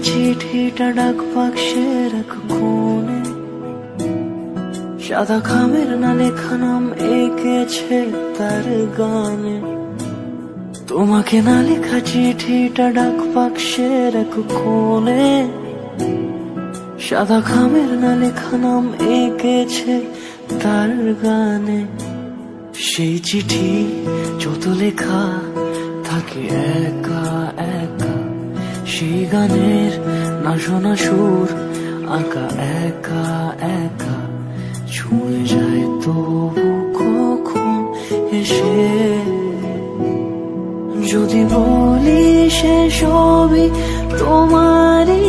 চিঠিটা ডাক বাক্সের এক কোণে, সাদা খামের না লেখা নাম এঁকেছে তার গানে। তোমাকে না লেখা চিঠিটা ডাক বাক্সের এক কোণে, সাদা খামের না লেখা নাম এঁকেছে তার গানে। সেই চিঠি যত লেখা থাকে একা একা, সেই গানের না শোনা সুর আঁকা একা একা, ছুঁয়ে যায় তবু কখন এসে। যদি বলি সে সবই তোমারই